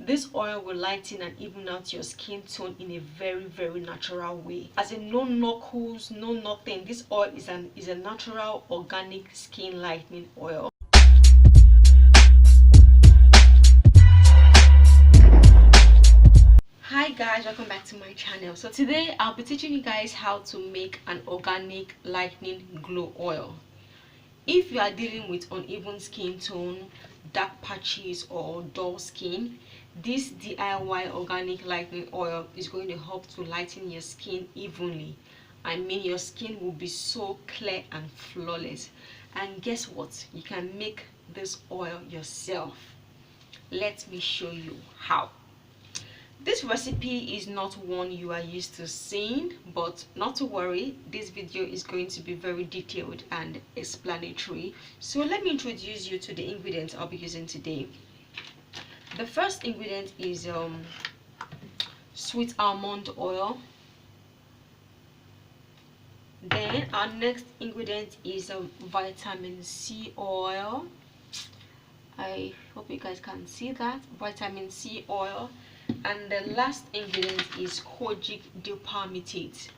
This oil will lighten and even out your skin tone in a very natural way. As in, no knuckles, no nothing. This oil is a natural organic skin lightening oil. Hi guys, welcome back to my channel. So today I'll be teaching you guys how to make an organic lightening glow oil. If you are dealing with uneven skin tone, dark patches or dull skin, this DIY organic lightening oil is going to help to lighten your skin evenly. I mean, your skin will be so clear and flawless. And guess what? You can make this oil yourself. Let me show you how. This recipe is not one you are used to seeing, but not to worry, this video is going to be very detailed and explanatory. So let me introduce you to the ingredients I'll be using today. The first ingredient is sweet almond oil. Then our next ingredient is vitamin C oil. I hope you guys can see that, vitamin C oil. And the last ingredient is kojic palmitate.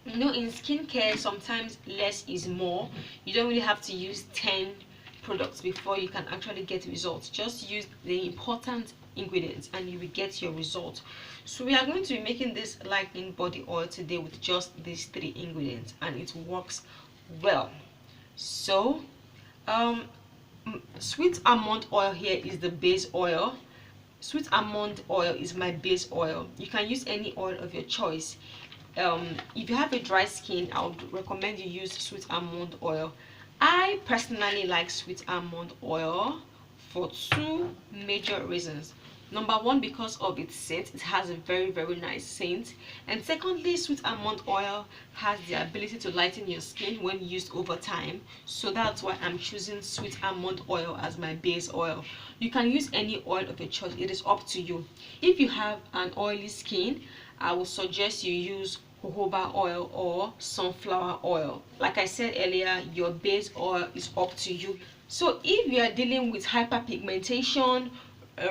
You know, in skincare sometimes less is more. You don't really have to use 10 products before you can actually get results. Just use the important ingredients and you will get your result. So we are going to be making this lightening body oil today with just these 3 ingredients, and it works well. So sweet almond oil here is the base oil. Sweet almond oil is my base oil. You can use any oil of your choice. If you have a dry skin, I would recommend you use sweet almond oil. I personally like sweet almond oil for 2 major reasons. Number one, because of its scent. It has a very nice scent. And secondly, sweet almond oil has the ability to lighten your skin when used over time. So that's why I'm choosing sweet almond oil as my base oil. You can use any oil of your choice. It is up to you. If you have an oily skin, I would suggest you use jojoba oil or sunflower oil. Like I said earlier, your base oil is up to you. So if you are dealing with hyperpigmentation,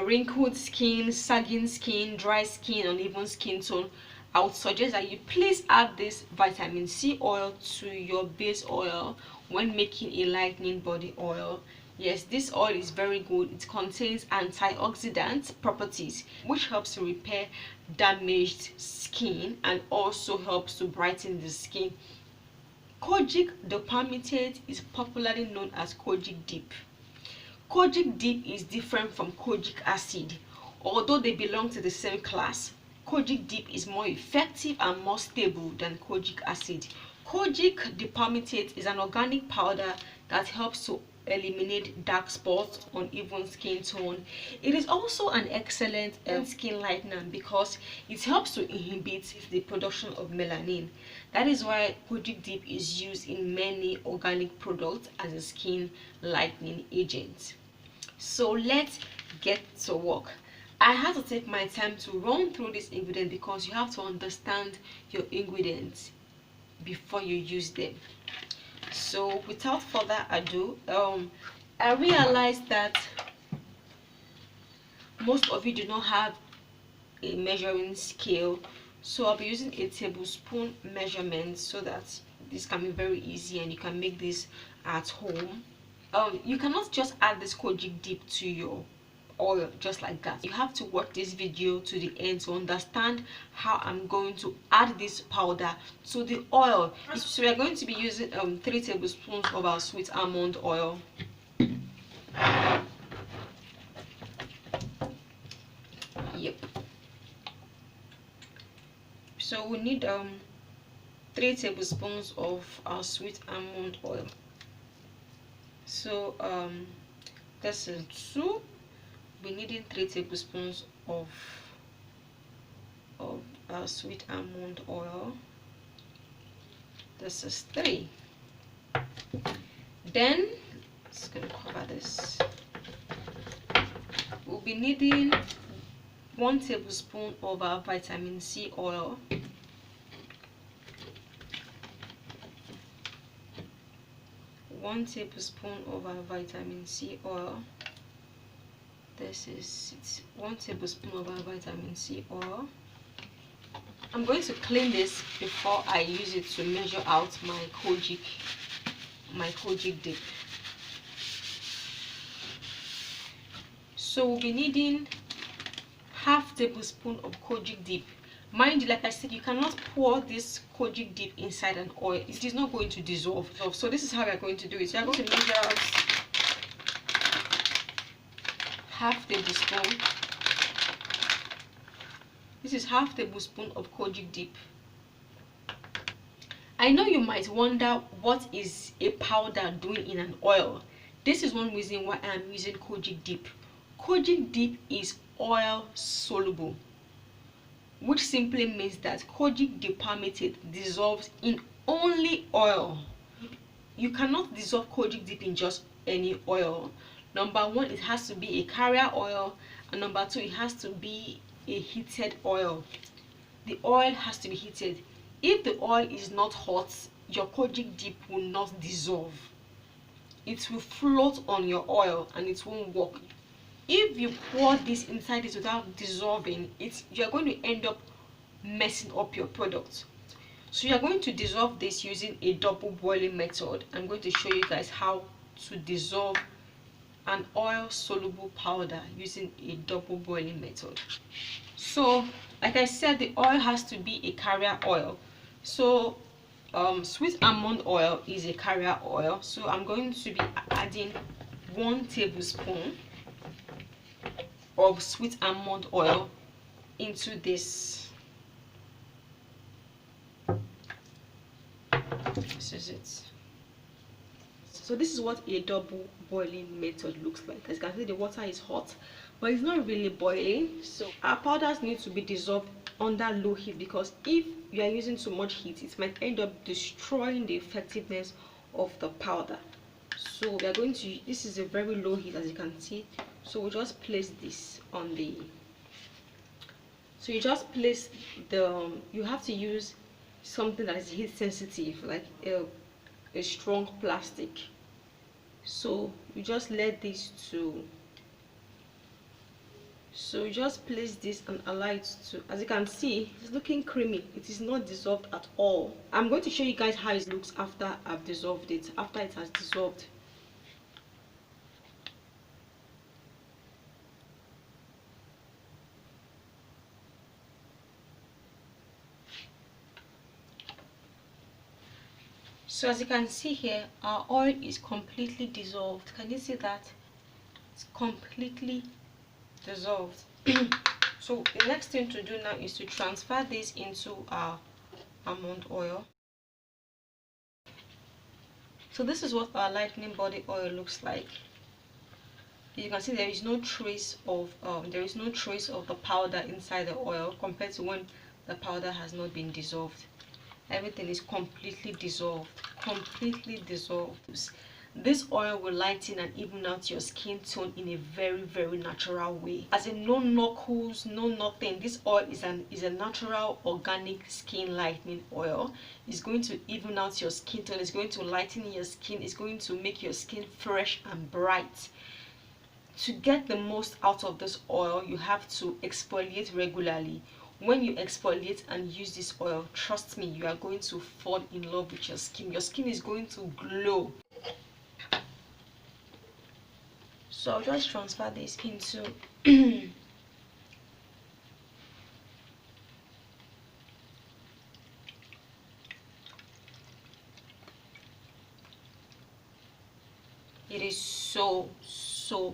wrinkled skin, sagging skin, dry skin, uneven skin tone, I would suggest that you please add this vitamin C oil to your base oil when making a lightening body oil. Yes, this oil is very good. It contains antioxidant properties, which helps to repair damaged skin and also helps to brighten the skin. Kojic palmitate is popularly known as kojic dip. Kojic dip is different from kojic acid. Although they belong to the same class, kojic dip is more effective and more stable than kojic acid. Kojic palmitate is an organic powder that helps to eliminate dark spots on uneven skin tone. It is also an excellent skin lightener because it helps to inhibit the production of melanin. That is why kojic dip is used in many organic products as a skin lightening agent. So let's get to work. I had to take my time to run through this ingredient because you have to understand your ingredients before you use them. So without further ado, I realized that most of you do not have a measuring scale, so I'll be using a tablespoon measurement so that this can be very easy and you can make this at home. You cannot just add this kojic dip to your oil just like that. You have to watch this video to the end to understand how I'm going to add this powder to the oil. So we are going to be using 3 tablespoons of our sweet almond oil. Yep. So we need 3 tablespoons of our sweet almond oil. So this is 2. We needing 3 tablespoons of our sweet almond oil. This is 3. Then it's gonna cover this. We'll be needing 1 tablespoon of our vitamin C oil. 1 tablespoon of our vitamin C oil. This is, it's 1 tablespoon of our vitamin C oil. I'm going to clean this before I use it to measure out my kojic dip. So we'll be needing half tablespoon of kojic dip. Mind you, like I said, you cannot pour this kojic dip inside an oil. It is not going to dissolve. So this is how we are going to do it. So I'm going to measure out half tablespoon. This is half tablespoon of kojic dip. I know you might wonder what is a powder doing in an oil. This is one reason why I'm using kojic dip. Kojic dip is oil soluble, which simply means that kojic dipermeate dissolves in only oil. You cannot dissolve kojic dip in just any oil. Number one, it has to be a carrier oil, and number two, it has to be a heated oil. The oil has to be heated. If the oil is not hot, your kojic dip will not dissolve. It will float on your oil and it won't work. If you pour this inside it without dissolving, you're going to end up messing up your product. So you're going to dissolve this using a double boiling method. I'm going to show you guys how to dissolve an oil soluble powder using a double boiling method. So like I said, the oil has to be a carrier oil. So sweet almond oil is a carrier oil, so I'm going to be adding 1 tablespoon of sweet almond oil into this. This is it. So this is what a double boiling method looks like. As you can see, the water is hot, but it's not really boiling. So our powders need to be dissolved under low heat, because if you are using too much heat, it might end up destroying the effectiveness of the powder. So we are going to, this is a very low heat, as you can see. So we'll just place this on the, so you just place the, you have to use something that is heat sensitive, like a strong plastic. So you just let this to, so you just place this and allow it to, as you can see, it's looking creamy. It is not dissolved at all. I'm going to show you guys how it looks after I've dissolved it, after it has dissolved. So as you can see here, our oil is completely dissolved. Can you see that? It's completely dissolved. So the next thing to do now is to transfer this into our almond oil. So this is what our lightening body oil looks like. You can see there is no trace of the powder inside the oil compared to when the powder has not been dissolved. Everything is completely dissolved, completely dissolved. This oil will lighten and even out your skin tone in a very, very natural way. As in, no knuckles, no nothing. This oil is a natural organic skin lightening oil. It's going to even out your skin tone. It's going to lighten your skin. It's going to make your skin fresh and bright. To get the most out of this oil, you have to exfoliate regularly. When you exfoliate and use this oil, trust me, you are going to fall in love with your skin. Your skin is going to glow. So I'll just transfer this into it is so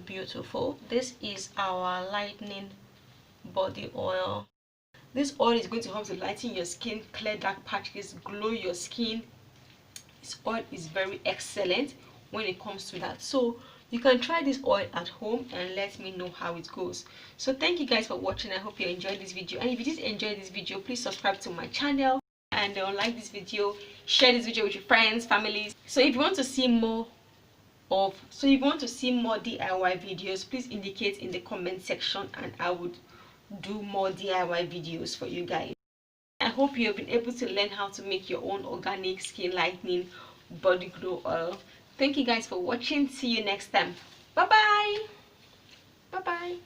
beautiful. This is our lightening body oil. This oil is going to help to lighten your skin, clear dark patches, glow your skin. This oil is very excellent when it comes to that. So you can try this oil at home and let me know how it goes. So thank you guys for watching. I hope you enjoyed this video, and if you did enjoy this video, please subscribe to my channel and like this video, share this video with your friends, families. So if you want to see more DIY videos, please indicate in the comment section and I would do more DIY videos for you guys. I hope you have been able to learn how to make your own organic skin lightening body glow oil. Thank you guys for watching. See you next time. Bye bye. Bye bye.